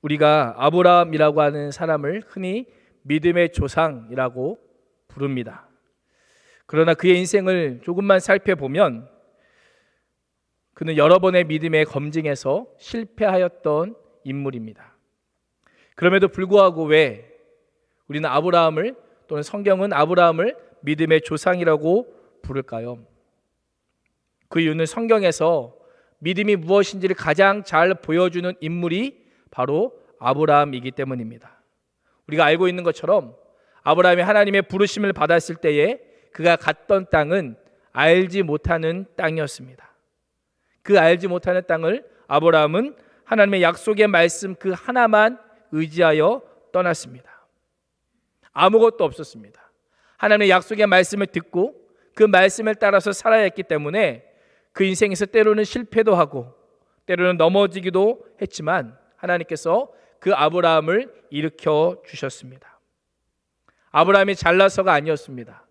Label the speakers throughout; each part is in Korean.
Speaker 1: 우리가 아브라함이라고 하는 사람을 흔히 믿음의 조상이라고 부릅니다. 그러나 그의 인생을 조금만 살펴보면 그는 여러 번의 믿음의 검증에서 실패하였던 인물입니다. 그럼에도 불구하고 왜 우리는 아브라함을, 또는 성경은 아브라함을 믿음의 조상이라고 부를까요? 그 이유는 성경에서 믿음이 무엇인지를 가장 잘 보여주는 인물이 바로 아브라함이기 때문입니다. 우리가 알고 있는 것처럼 아브라함이 하나님의 부르심을 받았을 때에 그가 갔던 땅은 알지 못하는 땅이었습니다. 그 알지 못하는 땅을 아브라함은 하나님의 약속의 말씀 그 하나만 의지하여 떠났습니다. 아무것도 없었습니다. 하나님의 약속의 말씀을 듣고 그 말씀을 따라서 살아야 했기 때문에 그 인생에서 때로는 실패도 하고 때로는 넘어지기도 했지만 하나님께서 그 아브라함을 일으켜 주셨습니다. 아브라함이 잘나서가 아니었습니다.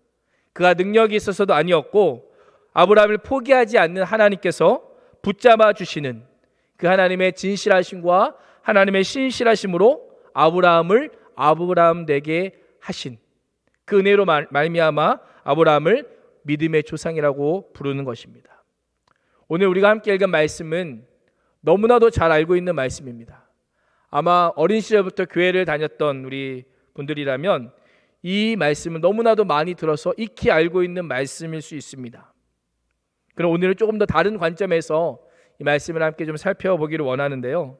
Speaker 1: 그가 능력이 있어서도 아니었고 아브라함을 포기하지 않는 하나님께서 붙잡아 주시는 그 하나님의 진실하심과 하나님의 신실하심으로 아브라함을 아브라함 되게 하신 그 은혜로 말미암아 아브라함을 믿음의 조상이라고 부르는 것입니다. 오늘 우리가 함께 읽은 말씀은 너무나도 잘 알고 있는 말씀입니다. 아마 어린 시절부터 교회를 다녔던 우리 분들이라면 이 말씀은 너무나도 많이 들어서 익히 알고 있는 말씀일 수 있습니다. 그럼 오늘은 조금 더 다른 관점에서 이 말씀을 함께 좀 살펴보기를 원하는데요.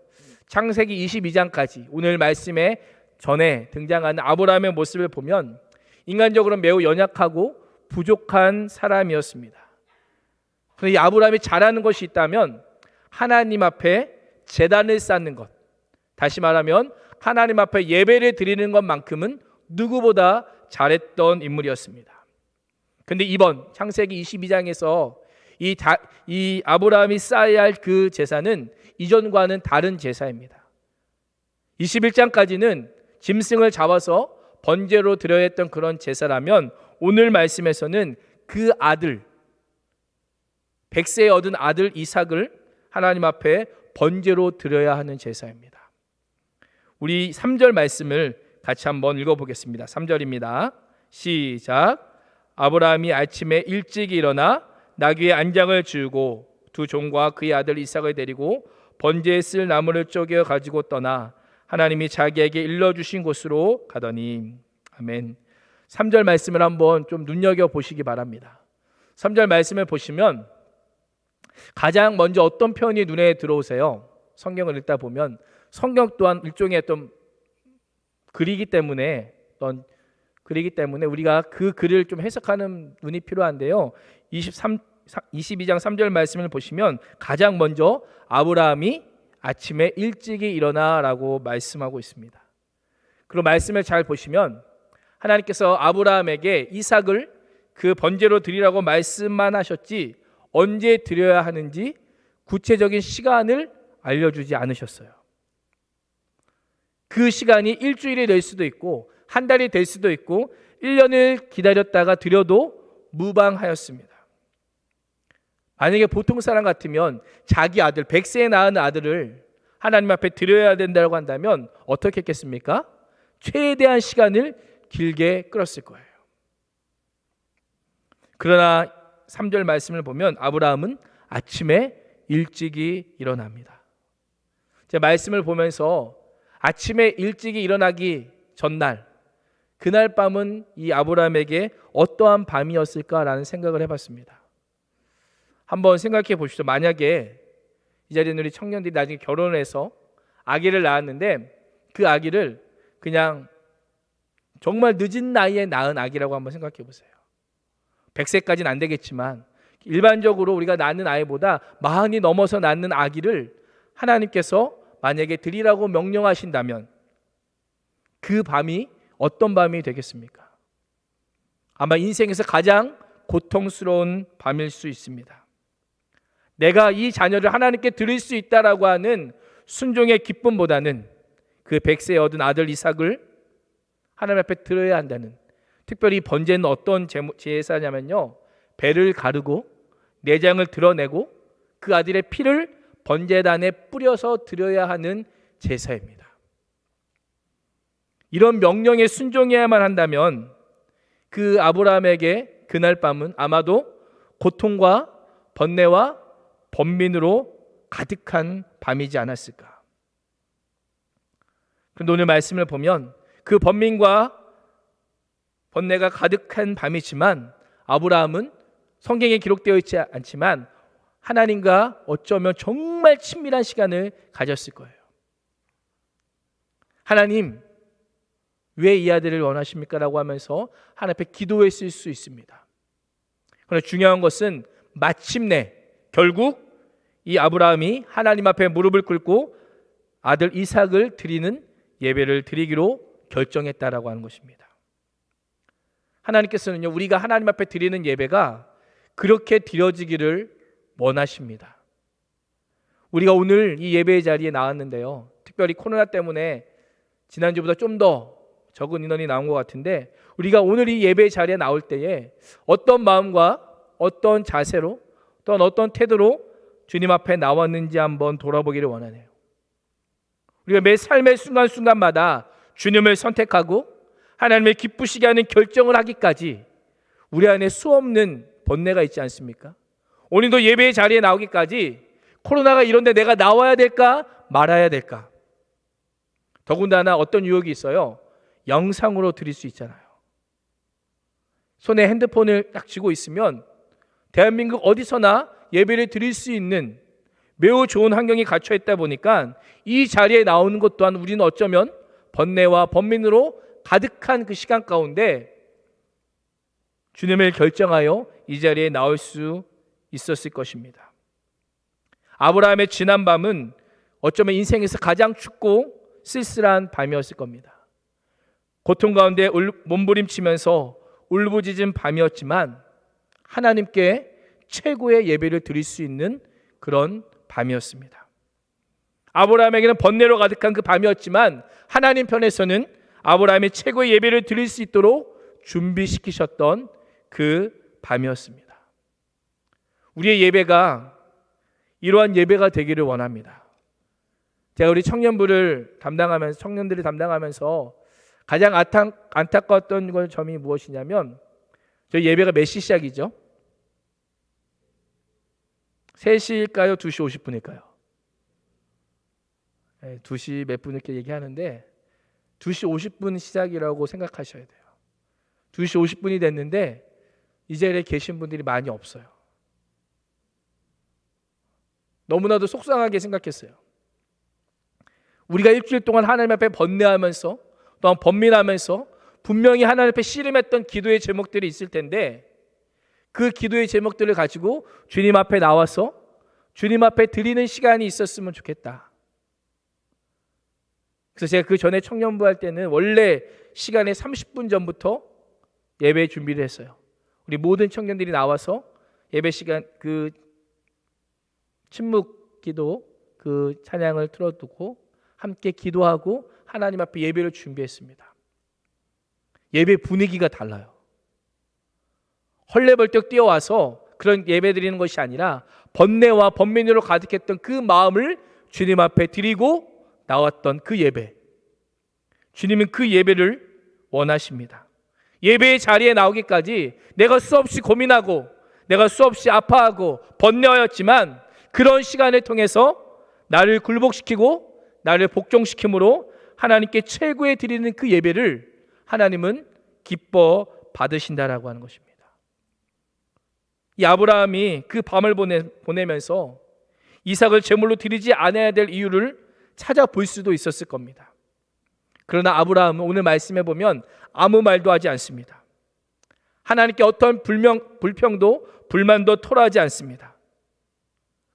Speaker 1: 창세기 22장까지 오늘 말씀에 전에 등장하는 아브라함의 모습을 보면 인간적으로 매우 연약하고 부족한 사람이었습니다. 그런데 이 아브라함이 잘하는 것이 있다면 하나님 앞에 제단을 쌓는 것, 다시 말하면 하나님 앞에 예배를 드리는 것만큼은 누구보다 잘했던 인물이었습니다. 그런데 이번 창세기 22장에서 이 아브라함이 쌓아야 할 그 제사는 이전과는 다른 제사입니다. 21장까지는 짐승을 잡아서 번제로 드려야 했던 그런 제사라면 오늘 말씀에서는 그 아들, 100세에 얻은 아들 이삭을 하나님 앞에 번제로 드려야 하는 제사입니다. 우리 3절 말씀을 같이 한번 읽어보겠습니다. 3절입니다. 시작. 아브라함이 아침에 일찍 일어나 나귀의 안장을 지우고 두 종과 그의 아들 이삭을 데리고 번제에 쓸 나무를 쪼개 가지고 떠나 하나님이 자기에게 일러주신 곳으로 가더니. 아멘. 3절 말씀을 한번 좀 눈여겨보시기 바랍니다. 3절 말씀을 보시면 가장 먼저 어떤 표현이 눈에 들어오세요? 성경을 읽다 보면 성경 또한 일종의 어떤 글이기 때문에 우리가 그 글을 좀 해석하는 눈이 필요한데요. 22장 3절 말씀을 보시면 가장 먼저 아브라함이 아침에 일찍이 일어나라고 말씀하고 있습니다. 그리고 말씀을 잘 보시면 하나님께서 아브라함에게 이삭을 그 번제로 드리라고 말씀만 하셨지 언제 드려야 하는지 구체적인 시간을 알려주지 않으셨어요. 그 시간이 일주일이 될 수도 있고 한 달이 될 수도 있고 1년을 기다렸다가 드려도 무방하였습니다. 만약에 보통 사람 같으면 자기 아들 100세에 낳은 아들을 하나님 앞에 드려야 된다고 한다면 어떻게 했겠습니까? 최대한 시간을 길게 끌었을 거예요. 그러나 3절 말씀을 보면 아브라함은 아침에 일찍이 일어납니다. 제 말씀을 보면서 아침에 일찍이 일어나기 전날, 그날 밤은 이 아브라함에게 어떠한 밤이었을까라는 생각을 해봤습니다. 한번 생각해 보시죠. 만약에 이 자리에 있는 우리 청년들이 나중에 결혼을 해서 아기를 낳았는데 그 아기를 그냥 정말 늦은 나이에 낳은 아기라고 한번 생각해 보세요. 100세까지는 안 되겠지만 일반적으로 우리가 낳는 아이보다 40이 넘어서 낳는 아기를 하나님께서 만약에 드리라고 명령하신다면 그 밤이 어떤 밤이 되겠습니까? 아마 인생에서 가장 고통스러운 밤일 수 있습니다. 내가 이 자녀를 하나님께 드릴 수 있다라고 하는 순종의 기쁨보다는 그 100세에 얻은 아들 이삭을 하나님 앞에 드려야 한다는, 특별히 번제는 어떤 제사냐면요, 배를 가르고 내장을 드러내고 그 아들의 피를 번제단에 뿌려서 드려야 하는 제사입니다. 이런 명령에 순종해야만 한다면 그 아브라함에게 그날 밤은 아마도 고통과 번뇌와 번민으로 가득한 밤이지 않았을까. 그런데 오늘 말씀을 보면 그 번민과 번뇌가 가득한 밤이지만 아브라함은 성경에 기록되어 있지 않지만 하나님과 어쩌면 정말 친밀한 시간을 가졌을 거예요. 하나님, 왜 이 아들을 원하십니까? 라고 하면서 하나님 앞에 기도했을 수 있습니다. 그러나 중요한 것은 마침내 결국 이 아브라함이 하나님 앞에 무릎을 꿇고 아들 이삭을 드리는 예배를 드리기로 결정했다라고 하는 것입니다. 하나님께서는요, 우리가 하나님 앞에 드리는 예배가 그렇게 드려지기를 원하십니다. 우리가 오늘 이 예배의 자리에 나왔는데요, 특별히 코로나 때문에 지난주보다 좀 더 적은 인원이 나온 것 같은데, 우리가 오늘 이 예배의 자리에 나올 때에 어떤 마음과 어떤 자세로 또는 어떤 태도로 주님 앞에 나왔는지 한번 돌아보기를 원하네요. 우리가 매 삶의 순간순간마다 주님을 선택하고 하나님을 기쁘시게 하는 결정을 하기까지 우리 안에 수없는 번뇌가 있지 않습니까? 오늘도 예배의 자리에 나오기까지 코로나가 이런데 내가 나와야 될까 말아야 될까? 더군다나 어떤 유혹이 있어요. 영상으로 드릴 수 있잖아요. 손에 핸드폰을 딱 쥐고 있으면 대한민국 어디서나 예배를 드릴 수 있는 매우 좋은 환경이 갖춰 있다 보니까 이 자리에 나오는 것 또한 우리는 어쩌면 번뇌와 번민으로 가득한 그 시간 가운데 주님을 결정하여 이 자리에 나올 수 있었을 것입니다. 아브라함의 지난 밤은 어쩌면 인생에서 가장 춥고 쓸쓸한 밤이었을 겁니다. 고통 가운데 몸부림치면서 울부짖은 밤이었지만 하나님께 최고의 예배를 드릴 수 있는 그런 밤이었습니다. 아브라함에게는 번뇌로 가득한 그 밤이었지만 하나님 편에서는 아브라함의 최고의 예배를 드릴 수 있도록 준비시키셨던 그 밤이었습니다. 우리의 예배가 이러한 예배가 되기를 원합니다. 제가 우리 청년들을 담당하면서 가장 안타까웠던 점이 무엇이냐면, 저희 예배가 몇 시 시작이죠? 3시일까요? 2시 50분일까요? 2시 몇 분 이렇게 얘기하는데 2시 50분 시작이라고 생각하셔야 돼요. 2시 50분이 됐는데 이 자리에 계신 분들이 많이 없어요. 너무나도 속상하게 생각했어요. 우리가 일주일 동안 하나님 앞에 번뇌하면서 또한 번민하면서 분명히 하나님 앞에 씨름했던 기도의 제목들이 있을 텐데 그 기도의 제목들을 가지고 주님 앞에 나와서 주님 앞에 드리는 시간이 있었으면 좋겠다. 그래서 제가 그 전에 청년부 할 때는 원래 시간에 30분 전부터 예배 준비를 했어요. 우리 모든 청년들이 나와서 예배 시간 그 침묵 기도 그 찬양을 틀어두고 함께 기도하고 하나님 앞에 예배를 준비했습니다. 예배 분위기가 달라요. 헐레벌떡 뛰어와서 그런 예배 드리는 것이 아니라 번뇌와 번민으로 가득했던 그 마음을 주님 앞에 드리고 나왔던 그 예배. 주님은 그 예배를 원하십니다. 예배의 자리에 나오기까지 내가 수없이 고민하고 내가 수없이 아파하고 번뇌하였지만 그런 시간을 통해서 나를 굴복시키고 나를 복종시킴으로 하나님께 최고의 드리는 그 예배를 하나님은 기뻐 받으신다라고 하는 것입니다. 이 아브라함이 그 밤을 보내면서 이삭을 제물로 드리지 않아야 될 이유를 찾아볼 수도 있었을 겁니다. 그러나 아브라함은 오늘 말씀해 보면 아무 말도 하지 않습니다. 하나님께 어떤 불평도 불만도 토로하지 않습니다.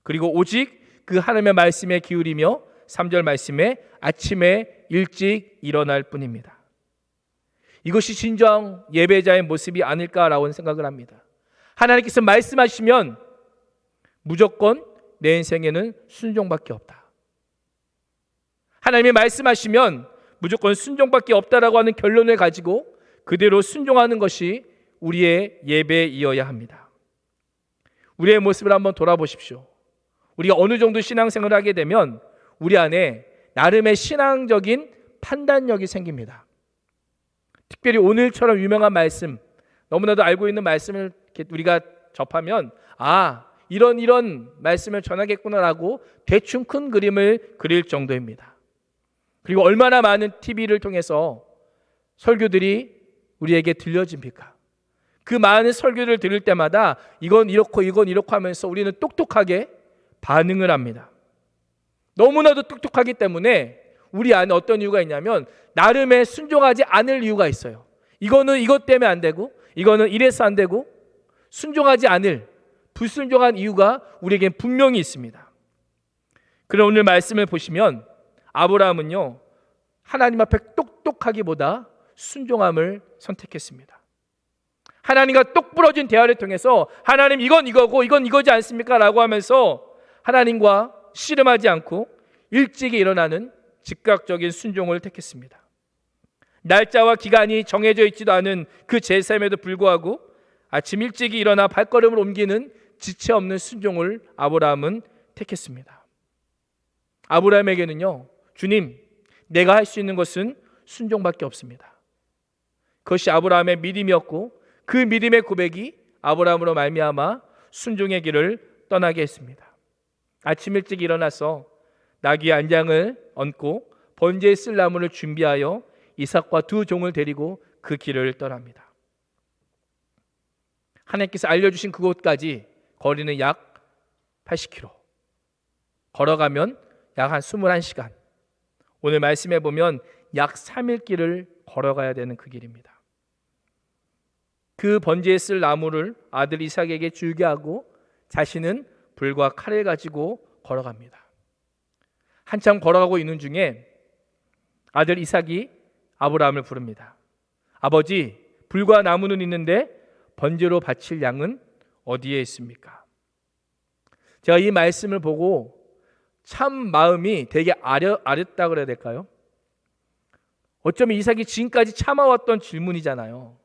Speaker 1: 그리고 오직 그 하나님의 말씀에 기울이며 3절 말씀에 아침에 일찍 일어날 뿐입니다. 이것이 진정 예배자의 모습이 아닐까라고 생각을 합니다. 하나님께서 말씀하시면 무조건 내 인생에는 순종밖에 없다. 하나님이 말씀하시면 무조건 순종밖에 없다라고 하는 결론을 가지고 그대로 순종하는 것이 우리의 예배이어야 합니다. 우리의 모습을 한번 돌아보십시오. 우리가 어느 정도 신앙생활을 하게 되면 우리 안에 나름의 신앙적인 판단력이 생깁니다. 특별히 오늘처럼 유명한 말씀, 너무나도 알고 있는 말씀을 우리가 접하면 이런 말씀을 전하겠구나라고 대충 큰 그림을 그릴 정도입니다. 그리고 얼마나 많은 TV를 통해서 설교들이 우리에게 들려집니까? 그 많은 설교를 들을 때마다 이건 이렇고 이건 이렇고 하면서 우리는 똑똑하게 반응을 합니다. 너무나도 똑똑하기 때문에 우리 안에 어떤 이유가 있냐면 나름의 순종하지 않을 이유가 있어요. 이거는 이것 때문에 안 되고, 이거는 이래서 안 되고, 순종하지 않을 불순종한 이유가 우리에겐 분명히 있습니다. 그럼 오늘 말씀을 보시면 아브라함은요, 하나님 앞에 똑똑하기보다 순종함을 선택했습니다. 하나님과 똑부러진 대화를 통해서 하나님 이건 이거고 이건 이거지 않습니까? 라고 하면서 하나님과 씨름하지 않고 일찍이 일어나는 즉각적인 순종을 택했습니다. 날짜와 기간이 정해져 있지도 않은 그 제사임에도 불구하고 아침 일찍이 일어나 발걸음을 옮기는 지체 없는 순종을 아브라함은 택했습니다. 아브라함에게는요, 주님, 내가 할 수 있는 것은 순종밖에 없습니다. 그것이 아브라함의 믿음이었고 그 믿음의 고백이 아브라함으로 말미암아 순종의 길을 떠나게 했습니다. 아침 일찍 일어나서 나귀의 안장을 얹고 번제에 쓸 나무를 준비하여 이삭과 두 종을 데리고 그 길을 떠납니다. 하나님께서 알려주신 그곳까지 거리는 약 80km, 걸어가면 약 한 21시간, 오늘 말씀해 보면 약 3일 길을 걸어가야 되는 그 길입니다. 그 번제에 쓸 나무를 아들 이삭에게 주게 하고 자신은 불과 칼을 가지고 걸어갑니다. 한참 걸어가고 있는 중에 아들 이삭이 아브라함을 부릅니다. 아버지, 불과 나무는 있는데 번제로 바칠 양은 어디에 있습니까? 제가 이 말씀을 보고 참 마음이 되게 아렸다 그래야 될까요? 어쩌면 이삭이 지금까지 참아왔던 질문이잖아요.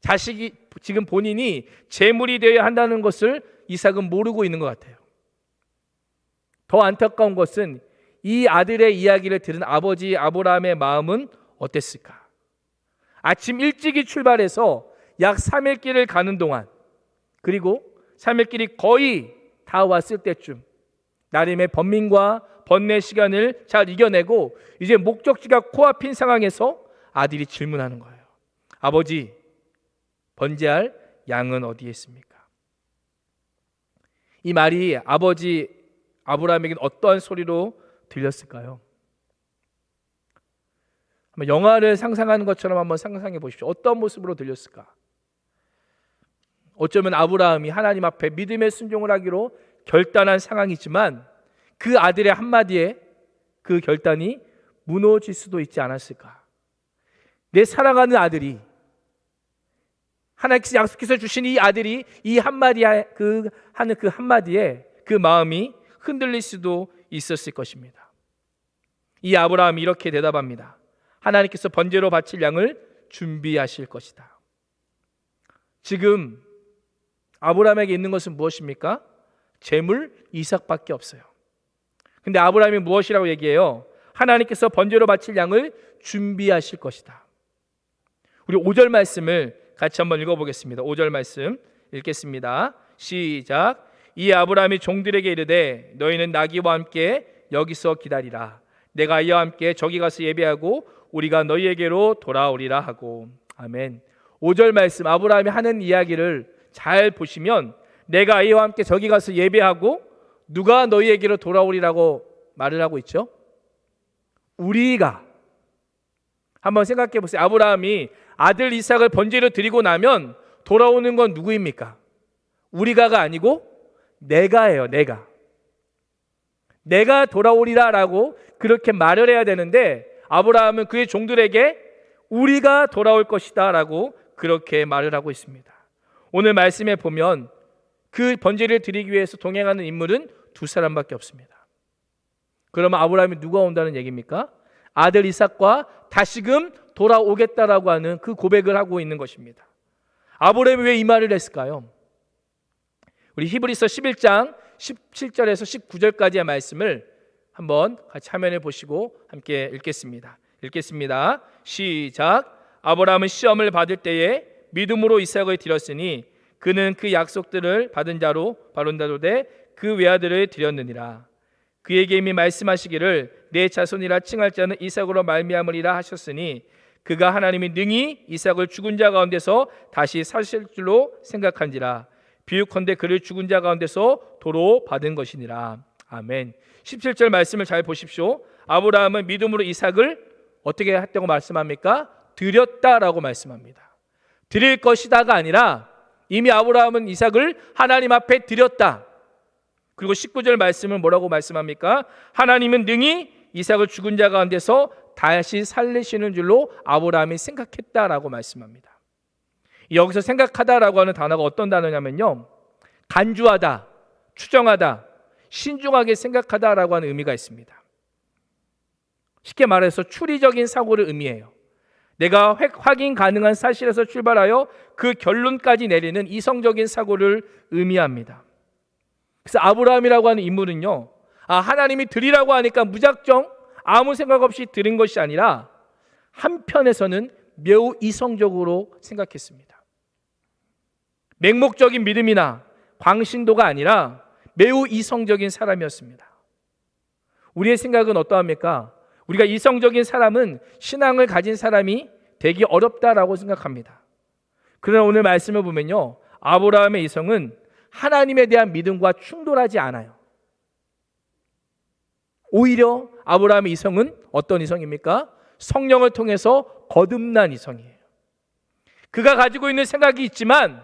Speaker 1: 자식이 지금 본인이 제물이 되어야 한다는 것을 이삭은 모르고 있는 것 같아요. 더 안타까운 것은 이 아들의 이야기를 들은 아버지 아브라함의 마음은 어땠을까? 아침 일찍이 출발해서 약 3일 길을 가는 동안, 그리고 3일 길이 거의 다 왔을 때쯤 나름의 번민과 번뇌 시간을 잘 이겨내고 이제 목적지가 코앞인 상황에서 아들이 질문하는 거예요. 아버지, 번제할 양은 어디에 있습니까? 이 말이 아버지 아브라함에게는 어떠한 소리로 들렸을까요? 한번 영화를 상상하는 것처럼 한번 상상해 보십시오. 어떤 모습으로 들렸을까? 어쩌면 아브라함이 하나님 앞에 믿음의 순종을 하기로 결단한 상황이지만 그 아들의 한마디에 그 결단이 무너질 수도 있지 않았을까? 내 사랑하는 아들이, 하나님께서 약속해서 주신 이 아들이 이 한마디에 하는 그 한마디에 그 마음이 흔들릴 수도 있었을 것입니다. 이 아브라함이 이렇게 대답합니다. 하나님께서 번제로 바칠 양을 준비하실 것이다. 지금 아브라함에게 있는 것은 무엇입니까? 재물 이삭밖에 없어요. 근데 아브라함이 무엇이라고 얘기해요? 하나님께서 번제로 바칠 양을 준비하실 것이다. 우리 5절 말씀을 같이 한번 읽어보겠습니다. 5절 말씀 읽겠습니다. 시작. 이 아브라함이 종들에게 이르되 너희는 나귀와 함께 여기서 기다리라. 내가 이와 함께 저기 가서 예배하고 우리가 너희에게로 돌아오리라 하고. 아멘. 5절 말씀 아브라함이 하는 이야기를 잘 보시면 내가 이와 함께 저기 가서 예배하고 누가 너희에게로 돌아오리라고 말을 하고 있죠? 우리가. 한번 생각해 보세요. 아브라함이 아들 이삭을 번제로 드리고 나면 돌아오는 건 누구입니까? 우리가가 아니고 내가예요. 내가 돌아오리라 라고 그렇게 말을 해야 되는데 아브라함은 그의 종들에게 우리가 돌아올 것이다 라고 그렇게 말을 하고 있습니다. 오늘 말씀에 보면 그 번제를 드리기 위해서 동행하는 인물은 두 사람밖에 없습니다. 그러면 아브라함이 누가 온다는 얘기입니까? 아들 이삭과 다시금 돌아오겠다라고 하는 그 고백을 하고 있는 것입니다. 아브라함이 왜 이 말을 했을까요? 우리 히브리서 11장 17절에서 19절까지의 말씀을 한번 같이 화면에 보시고 함께 읽겠습니다. 시작. 아브라함은 시험을 받을 때에 믿음으로 이삭을 드렸으니 그는 그 약속들을 받은 자로 바론다로되 그 외아들을 드렸느니라. 그에게 이미 말씀하시기를 내 자손이라 칭할 자는 이삭으로 말미암으리라 하셨으니 그가 하나님이 능히 이삭을 죽은 자 가운데서 다시 사실 줄로 생각한지라. 비유컨대 그를 죽은 자 가운데서 도로 받은 것이니라. 아멘. 17절 말씀을 잘 보십시오. 아브라함은 믿음으로 이삭을 어떻게 했다고 말씀합니까? 드렸다라고 말씀합니다. 드릴 것이다가 아니라 이미 아브라함은 이삭을 하나님 앞에 드렸다. 그리고 19절 말씀은 뭐라고 말씀합니까? 하나님은 능히 이삭을 죽은 자 가운데서 다시 살리시는 줄로 아브라함이 생각했다라고 말씀합니다. 여기서 생각하다라고 하는 단어가 어떤 단어냐면요, 간주하다, 추정하다, 신중하게 생각하다라고 하는 의미가 있습니다. 쉽게 말해서 추리적인 사고를 의미해요. 내가 확인 가능한 사실에서 출발하여 그 결론까지 내리는 이성적인 사고를 의미합니다. 그래서 아브라함이라고 하는 인물은요, 하나님이 드리라고 하니까 무작정 아무 생각 없이 드린 것이 아니라 한편에서는 매우 이성적으로 생각했습니다. 맹목적인 믿음이나 광신도가 아니라 매우 이성적인 사람이었습니다. 우리의 생각은 어떠합니까? 우리가 이성적인 사람은 신앙을 가진 사람이 되기 어렵다라고 생각합니다. 그러나 오늘 말씀을 보면요, 아브라함의 이성은 하나님에 대한 믿음과 충돌하지 않아요. 오히려 아브라함의 이성은 어떤 이성입니까? 성령을 통해서 거듭난 이성이에요. 그가 가지고 있는 생각이 있지만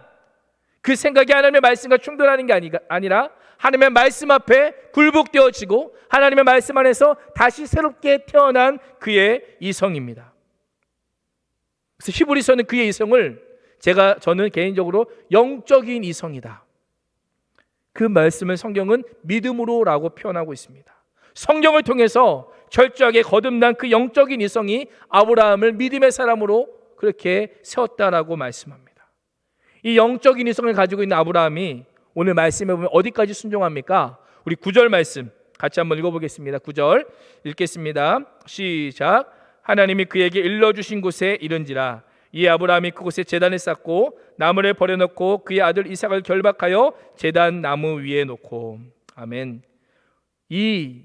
Speaker 1: 그 생각이 하나님의 말씀과 충돌하는 게 아니라 하나님의 말씀 앞에 굴복되어지고 하나님의 말씀 안에서 다시 새롭게 태어난 그의 이성입니다. 그래서 히브리서는 그의 이성을 저는 개인적으로 영적인 이성이다, 그 말씀을 성경은 믿음으로라고 표현하고 있습니다. 성경을 통해서 철저하게 거듭난 그 영적인 이성이 아브라함을 믿음의 사람으로 그렇게 세웠다라고 말씀합니다. 이 영적인 이성을 가지고 있는 아브라함이 오늘 말씀에 보면 어디까지 순종합니까? 우리 9절 말씀 같이 한번 읽어보겠습니다. 9절 읽겠습니다. 시작. 하나님이 그에게 일러주신 곳에 이른지라. 이에 아브라함이 그곳에 제단을 쌓고 나무를 버려놓고 그의 아들 이삭을 결박하여 제단 나무 위에 놓고. 아멘. 이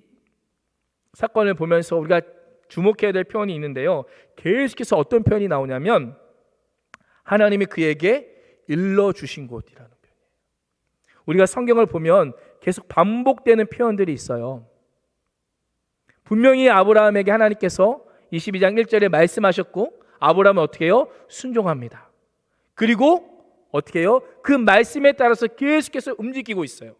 Speaker 1: 사건을 보면서 우리가 주목해야 될 표현이 있는데요, 계속해서 어떤 표현이 나오냐면 하나님이 그에게 일러주신 곳이라는 표현이에요. 우리가 성경을 보면 계속 반복되는 표현들이 있어요. 분명히 아브라함에게 하나님께서 22장 1절에 말씀하셨고 아브라함은 어떻게 해요? 순종합니다. 그리고 어떻게 해요? 그 말씀에 따라서 계속해서 움직이고 있어요.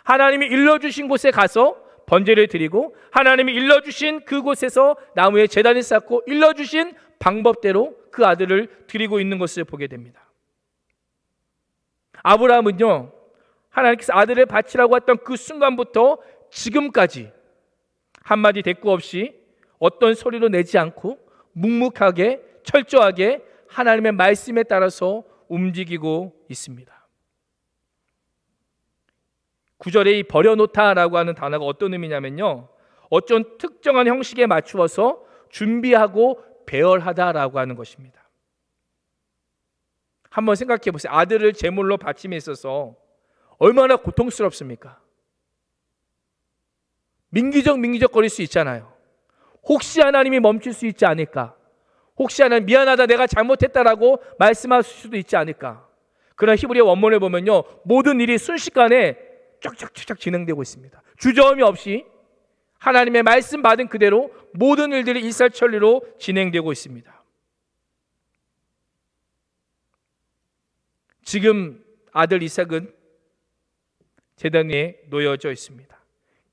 Speaker 1: 하나님이 일러주신 곳에 가서 번제를 드리고 하나님이 일러주신 그곳에서 나무에 제단을 쌓고 일러주신 방법대로 그 아들을 드리고 있는 것을 보게 됩니다. 아브라함은요, 하나님께서 아들을 바치라고 했던 그 순간부터 지금까지 한마디 대꾸 없이 어떤 소리도 내지 않고 묵묵하게 철저하게 하나님의 말씀에 따라서 움직이고 있습니다. 9절에 이 버려놓다라고 하는 단어가 어떤 의미냐면요, 어떤 특정한 형식에 맞추어서 준비하고 배열하다라고 하는 것입니다. 한번 생각해 보세요. 아들을 제물로 바침에 있어서 얼마나 고통스럽습니까? 민기적 거릴 수 있잖아요. 혹시 하나님이 멈출 수 있지 않을까? 혹시 하나님 미안하다, 내가 잘못했다라고 말씀하실 수도 있지 않을까? 그러나 히브리 원문을 보면요, 모든 일이 순식간에 쫙쫙쫙 진행되고 있습니다. 주저함이 없이 하나님의 말씀 받은 그대로 모든 일들이 일사천리로 진행되고 있습니다. 지금 아들 이삭은 제단 위에 놓여져 있습니다.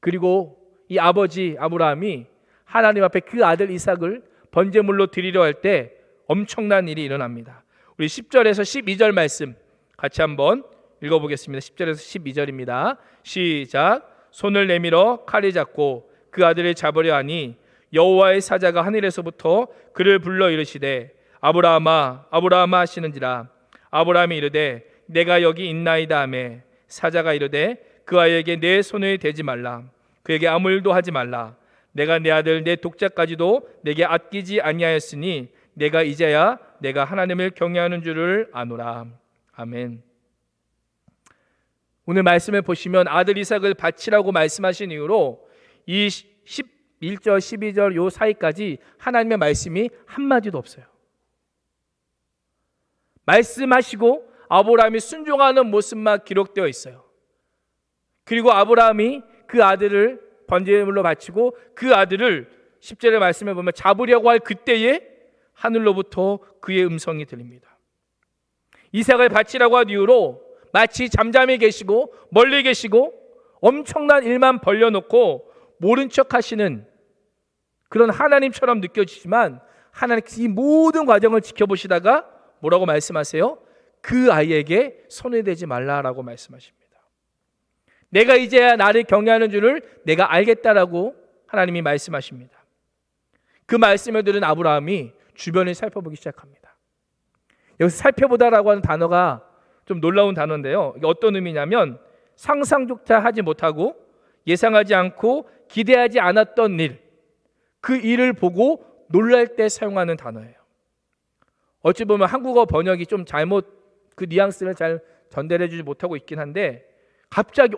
Speaker 1: 그리고 이 아버지 아브라함이 하나님 앞에 그 아들 이삭을 번제물로 드리려 할 때 엄청난 일이 일어납니다. 우리 10절에서 12절 말씀 같이 한번 읽어보겠습니다. 10절에서 12절입니다. 시작. 손을 내밀어 칼이 잡고 그 아들을 잡으려 하니 여호와의 사자가 하늘에서부터 그를 불러 이르시되 아브라함아 아브라함아 하시는지라. 아브라함이 이르되 내가 여기 있나이다 하매 사자가 이르되 그 아이에게 내 손을 대지 말라. 그에게 아무 일도 하지 말라. 내가 내 아들 내 독자까지도 내게 아끼지 아니하였으니 내가 이제야 내가 하나님을 경외하는 줄을 아노라. 아멘. 오늘 말씀을 보시면 아들 이삭을 바치라고 말씀하신 이후로 이 11절 12절 요 사이까지 하나님의 말씀이 한마디도 없어요. 말씀하시고 아브라함이 순종하는 모습만 기록되어 있어요. 그리고 아브라함이 그 아들을 번제물로 바치고 그 아들을 10절의 말씀에 보면 잡으려고 할 그때에 하늘로부터 그의 음성이 들립니다. 이삭을 바치라고 한 이후로 마치 잠잠히 계시고 멀리 계시고 엄청난 일만 벌려놓고 모른 척 하시는 그런 하나님처럼 느껴지지만 하나님께서 이 모든 과정을 지켜보시다가 뭐라고 말씀하세요? 그 아이에게 손을 대지 말라라고 말씀하십니다. 내가 이제야 나를 경외하는 줄을 내가 알겠다라고 하나님이 말씀하십니다. 그 말씀을 들은 아브라함이 주변을 살펴보기 시작합니다. 여기서 살펴보다라고 하는 단어가 좀 놀라운 단어인데요. 이게 어떤 의미냐면 상상조차 하지 못하고 예상하지 않고 기대하지 않았던 일, 그 일을 보고 놀랄 때 사용하는 단어예요. 어찌 보면 한국어 번역이 좀 잘못 그 뉘앙스를 잘 전달해 주지 못하고 있긴 한데 갑자기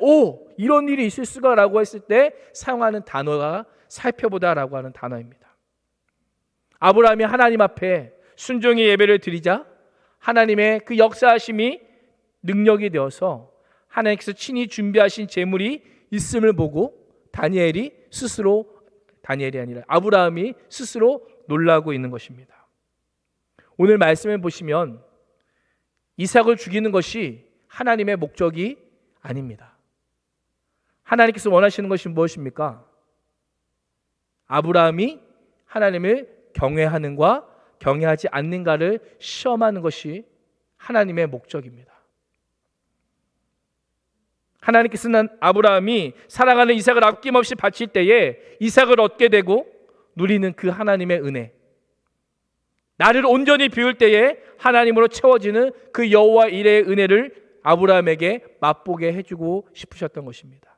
Speaker 1: 이런 일이 있을 수가 라고 했을 때 사용하는 단어가 살펴보다라고 하는 단어입니다. 아브라함이 하나님 앞에 순종의 예배를 드리자 하나님의 그 역사하심이 능력이 되어서 하나님께서 친히 준비하신 제물이 있음을 보고 아브라함이 스스로 놀라고 있는 것입니다. 오늘 말씀을 보시면 이삭을 죽이는 것이 하나님의 목적이 아닙니다. 하나님께서 원하시는 것이 무엇입니까? 아브라함이 하나님을 경외하는가 경외하지 않는가를 시험하는 것이 하나님의 목적입니다. 하나님께서는 아브라함이 사랑하는 이삭을 아낌없이 바칠 때에 이삭을 얻게 되고 누리는 그 하나님의 은혜, 나를 온전히 비울 때에 하나님으로 채워지는 그 여호와 이레의 은혜를 아브라함에게 맛보게 해주고 싶으셨던 것입니다.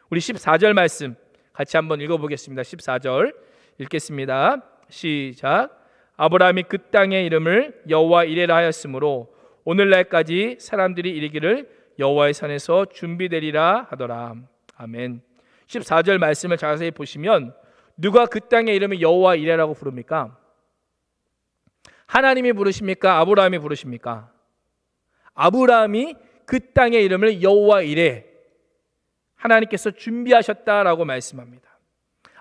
Speaker 1: 우리 14절 말씀 같이 한번 읽어보겠습니다. 14절 읽겠습니다. 시작. 아브라함이 그 땅의 이름을 여호와 이레라 하였으므로 오늘날까지 사람들이 이르기를 여호와의 산에서 준비되리라 하더라. 아멘. 14절 말씀을 자세히 보시면 누가 그 땅의 이름을 여호와 이레라고 부릅니까? 하나님이 부르십니까? 아브라함이 부르십니까? 아브라함이 그 땅의 이름을 여호와 이레, 하나님께서 준비하셨다라고 말씀합니다.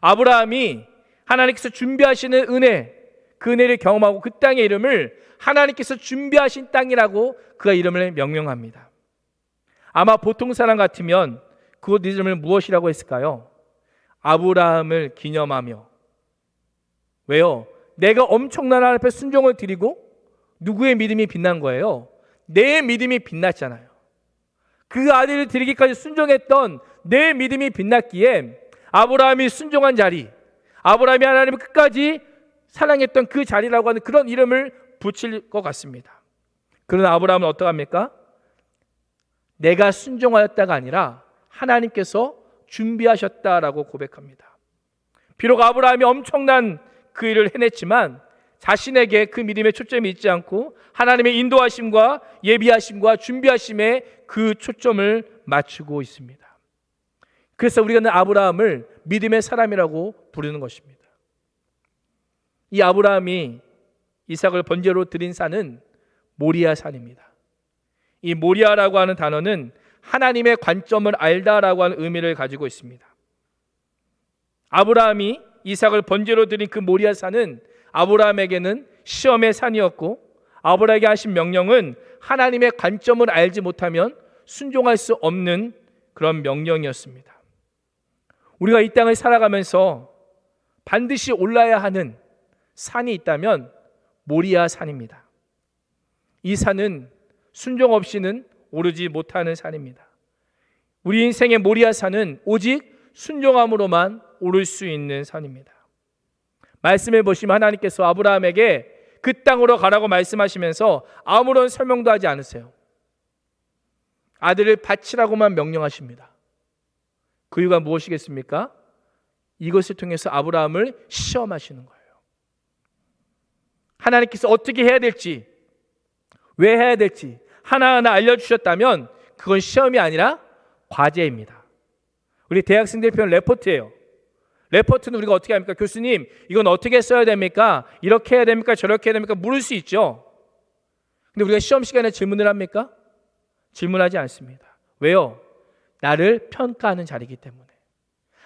Speaker 1: 아브라함이 하나님께서 준비하시는 은혜, 그 은혜를 경험하고 그 땅의 이름을 하나님께서 준비하신 땅이라고 그가 이름을 명명합니다. 아마 보통 사람 같으면 그곳 이름을 무엇이라고 했을까요? 아브라함을 기념하며. 왜요? 내가 엄청난 하나님 앞에 순종을 드리고 누구의 믿음이 빛난 거예요? 내 믿음이 빛났잖아요. 그 아들을 드리기까지 순종했던 내 믿음이 빛났기에 아브라함이 순종한 자리, 아브라함이 하나님을 끝까지 사랑했던 그 자리라고 하는 그런 이름을 붙일 것 같습니다. 그러나 아브라함은 어떡합니까? 내가 순종하였다가 아니라 하나님께서 준비하셨다라고 고백합니다. 비록 아브라함이 엄청난 그 일을 해냈지만 자신에게 그 믿음의 초점이 있지 않고 하나님의 인도하심과 예비하심과 준비하심에 그 초점을 맞추고 있습니다. 그래서 우리가 아브라함을 믿음의 사람이라고 부르는 것입니다. 이 아브라함이 이삭을 번제로 드린 산은 모리아 산입니다. 이 모리아라고 하는 단어는 하나님의 관점을 알다라고 하는 의미를 가지고 있습니다. 아브라함이 이삭을 번제로 드린 그 모리아 산은 아브라함에게는 시험의 산이었고 아브라함에게 하신 명령은 하나님의 관점을 알지 못하면 순종할 수 없는 그런 명령이었습니다. 우리가 이 땅을 살아가면서 반드시 올라야 하는 산이 있다면 모리아 산입니다. 이 산은 순종 없이는 오르지 못하는 산입니다. 우리 인생의 모리아 산은 오직 순종함으로만 오를 수 있는 산입니다. 말씀을 보시면 하나님께서 아브라함에게 그 땅으로 가라고 말씀하시면서 아무런 설명도 하지 않으세요. 아들을 바치라고만 명령하십니다. 그 이유가 무엇이겠습니까? 이것을 통해서 아브라함을 시험하시는 거예요. 하나님께서 어떻게 해야 될지, 왜 해야 될지 하나하나 알려주셨다면 그건 시험이 아니라 과제입니다. 우리 대학생들 표현 레포트예요. 레포트는 우리가 어떻게 합니까? 교수님, 이건 어떻게 써야 됩니까? 이렇게 해야 됩니까? 저렇게 해야 됩니까? 물을 수 있죠. 근데 우리가 시험 시간에 질문을 합니까? 질문하지 않습니다. 왜요? 나를 평가하는 자리이기 때문에.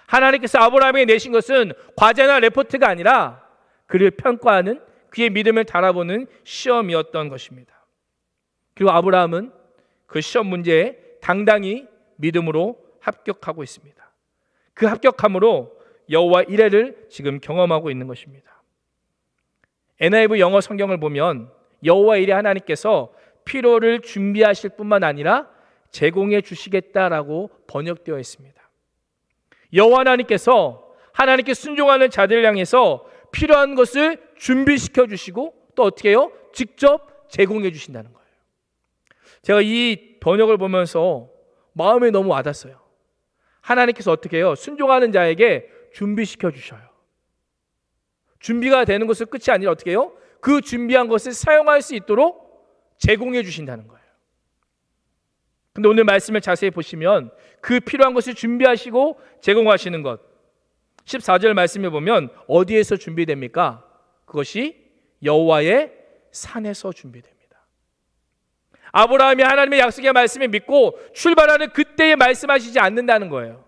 Speaker 1: 하나님께서 아브라함에게 내신 것은 과제나 레포트가 아니라 그를 평가하는, 그의 믿음을 달아보는 시험이었던 것입니다. 그리고 아브라함은 그 시험 문제에 당당히 믿음으로 합격하고 있습니다. 그 합격함으로 여호와 이레를 지금 경험하고 있는 것입니다. NIV 영어 성경을 보면 여호와 이레 하나님께서 필요를 준비하실 뿐만 아니라 제공해 주시겠다라고 번역되어 있습니다. 여호와 하나님께서 하나님께 순종하는 자들을 향해서 필요한 것을 준비시켜 주시고 또 어떻게 해요? 직접 제공해 주신다는 거예요. 제가 이 번역을 보면서 마음에 너무 와닿았어요. 하나님께서 어떻게 해요? 순종하는 자에게 준비시켜 주셔요. 준비가 되는 것은 끝이 아니라 어떻게 해요? 그 준비한 것을 사용할 수 있도록 제공해 주신다는 거예요. 근데 오늘 말씀을 자세히 보시면 그 필요한 것을 준비하시고 제공하시는 것, 14절 말씀에 보면 어디에서 준비됩니까? 그것이 여호와의 산에서 준비됩니다. 아브라함이 하나님의 약속의 말씀을 믿고 출발하는 그때에 말씀하시지 않는다는 거예요.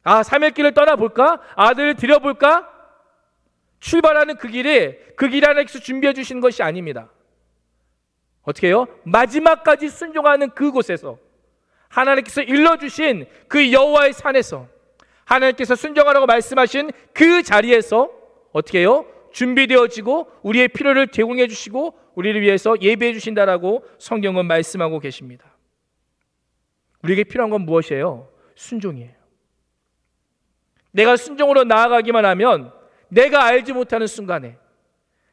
Speaker 1: 아, 3일 길을 떠나볼까? 아들을 드려볼까? 출발하는 그 길에 그 길 하나님께서 준비해 주시는 것이 아닙니다. 어떻게 해요? 마지막까지 순종하는 그곳에서 하나님께서 일러주신 그 여호와의 산에서 하나님께서 순종하라고 말씀하신 그 자리에서 어떻게 해요? 준비되어지고 우리의 필요를 제공해 주시고 우리를 위해서 예배해 주신다라고 성경은 말씀하고 계십니다. 우리에게 필요한 건 무엇이에요? 순종이에요. 내가 순종으로 나아가기만 하면 내가 알지 못하는 순간에,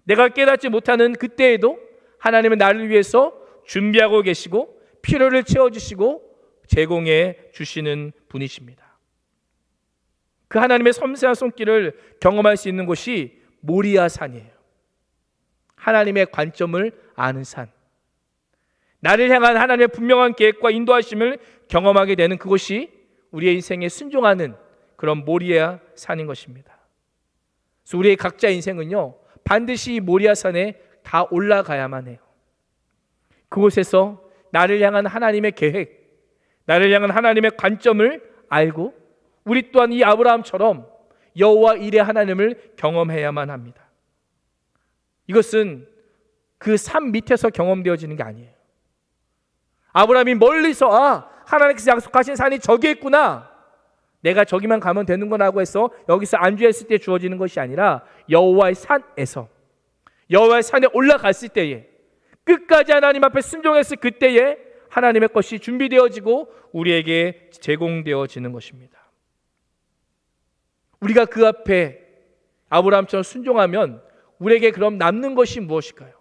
Speaker 1: 내가 깨닫지 못하는 그때에도 하나님은 나를 위해서 준비하고 계시고 필요를 채워주시고 제공해 주시는 분이십니다. 그 하나님의 섬세한 손길을 경험할 수 있는 곳이 모리아 산이에요. 하나님의 관점을 아는 산, 나를 향한 하나님의 분명한 계획과 인도하심을 경험하게 되는 그곳이 우리의 인생에 순종하는 그런 모리아 산인 것입니다. 그래서 우리의 각자 인생은요, 반드시 모리아 산에 다 올라가야만 해요. 그곳에서 나를 향한 하나님의 계획, 나를 향한 하나님의 관점을 알고 우리 또한 이 아브라함처럼 여호와 이레 하나님을 경험해야만 합니다. 이것은 그 산 밑에서 경험되어지는 게 아니에요. 아브라함이 멀리서 하나님께서 약속하신 산이 저기 있구나, 내가 저기만 가면 되는구나라고 해서 여기서 안주했을 때 주어지는 것이 아니라 여호와의 산에서, 여호와의 산에 올라갔을 때에, 끝까지 하나님 앞에 순종했을 그때에 하나님의 것이 준비되어지고 우리에게 제공되어지는 것입니다. 우리가 그 앞에 아브라함처럼 순종하면 우리에게 그럼 남는 것이 무엇일까요?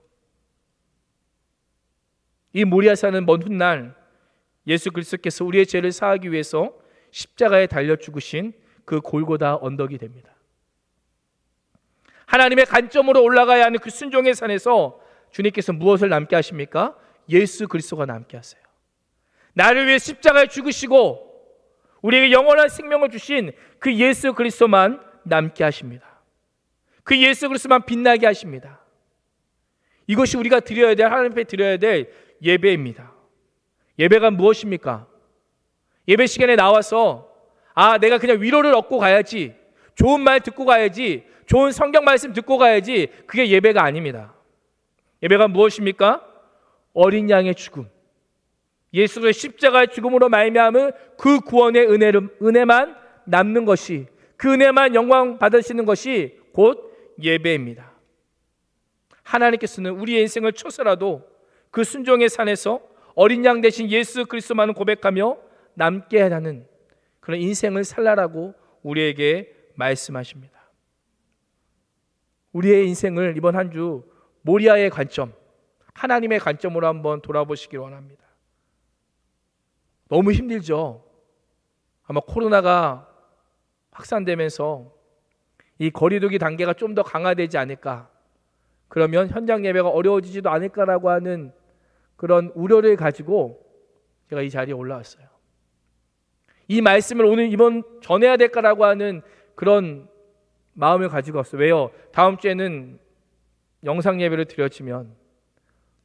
Speaker 1: 이 모리아산은 먼 훗날 예수 그리스도께서 우리의 죄를 사하기 위해서 십자가에 달려 죽으신 그 골고다 언덕이 됩니다. 하나님의 관점으로 올라가야 하는 그 순종의 산에서 주님께서 무엇을 남게 하십니까? 예수 그리스도가 남게 하세요. 나를 위해 십자가에 죽으시고 우리에게 영원한 생명을 주신 그 예수 그리스도만 남게 하십니다. 그 예수 그리스도만 빛나게 하십니다. 이것이 우리가 드려야 될, 하나님 앞에 드려야 될 예배입니다. 예배가 무엇입니까? 예배 시간에 나와서 내가 그냥 위로를 얻고 가야지, 좋은 말 듣고 가야지, 좋은 성경 말씀 듣고 가야지, 그게 예배가 아닙니다. 예배가 무엇입니까? 어린 양의 죽음, 예수의 십자가의 죽음으로 말미암은 그 구원의 은혜만 남는 것이, 그 은혜만 영광 받으시는 것이 곧 예배입니다. 하나님께서는 우리의 인생을 쳐서라도 그 순종의 산에서 어린 양 대신 예수 그리스도만을 고백하며 남게 하는 그런 인생을 살라라고 우리에게 말씀하십니다. 우리의 인생을 이번 한 주 모리아의 관점, 하나님의 관점으로 한번 돌아보시길 원합니다. 너무 힘들죠. 아마 코로나가 확산되면서 이 거리두기 단계가 좀 더 강화되지 않을까, 그러면 현장 예배가 어려워지지도 않을까라고 하는 그런 우려를 가지고 제가 이 자리에 올라왔어요. 이 말씀을 오늘 이번 전해야 될까라고 하는 그런 마음을 가지고 왔어요. 왜요? 다음 주에는 영상 예배를 드려지면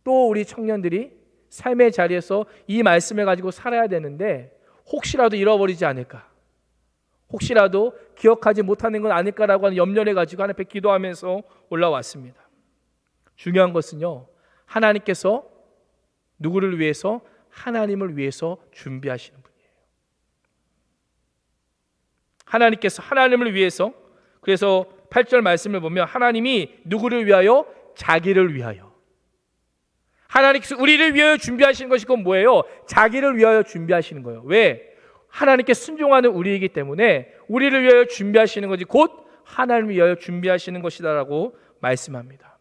Speaker 1: 또 우리 청년들이 삶의 자리에서 이 말씀을 가지고 살아야 되는데 혹시라도 잃어버리지 않을까, 혹시라도 기억하지 못하는 건 아닐까라고 하는 염려를 가지고 하나님 앞에 기도하면서 올라왔습니다. 중요한 것은요, 하나님께서 누구를 위해서? 하나님을 위해서 준비하시는 분이에요. 하나님께서 하나님을 위해서, 그래서 8절 말씀을 보면 하나님이 누구를 위하여? 자기를 위하여. 하나님께서 우리를 위하여 준비하시는 것이 그건 뭐예요? 자기를 위하여 준비하시는 거예요. 왜? 하나님께 순종하는 우리이기 때문에 우리를 위하여 준비하시는 것이 곧 하나님을 위하여 준비하시는 것이다라고 말씀합니다.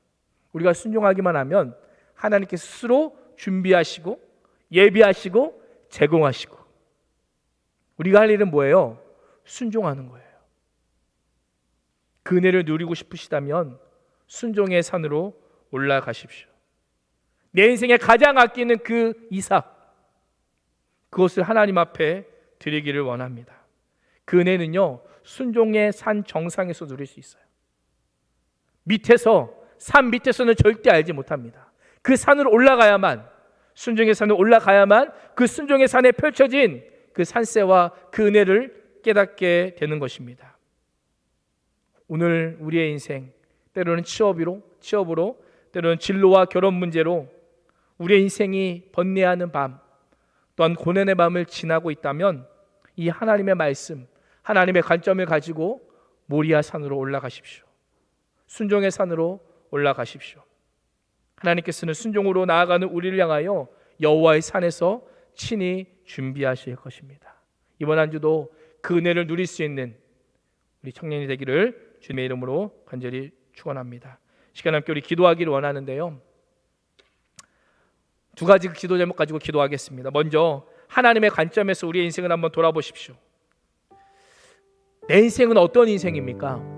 Speaker 1: 우리가 순종하기만 하면 하나님께 스스로 준비하시고 예비하시고 제공하시고, 우리가 할 일은 뭐예요? 순종하는 거예요. 그 은혜를 누리고 싶으시다면 순종의 산으로 올라가십시오. 내 인생에 가장 아끼는 그 이삭, 그것을 하나님 앞에 드리기를 원합니다. 그 은혜는요, 순종의 산 정상에서 누릴 수 있어요. 밑에서, 산 밑에서는 절대 알지 못합니다. 그 산으로 올라가야만, 순종의 산으로 올라가야만 그 순종의 산에 펼쳐진 그 산세와 그 은혜를 깨닫게 되는 것입니다. 오늘 우리의 인생, 때로는 취업으로, 때로는 진로와 결혼 문제로 우리의 인생이 번뇌하는 밤, 또한 고난의 밤을 지나고 있다면 이 하나님의 말씀, 하나님의 관점을 가지고 모리아 산으로 올라가십시오. 순종의 산으로 올라가십시오. 하나님께서는 순종으로 나아가는 우리를 향하여 여호와의 산에서 친히 준비하실 것입니다. 이번 한 주도 그 은혜를 누릴 수 있는 우리 청년이 되기를 주님의 이름으로 간절히 축원합니다. 시간 함께 우리 기도하기를 원하는데요, 두 가지 기도 제목 가지고 기도하겠습니다. 먼저 하나님의 관점에서 우리의 인생을 한번 돌아보십시오. 내 인생은 어떤 인생입니까?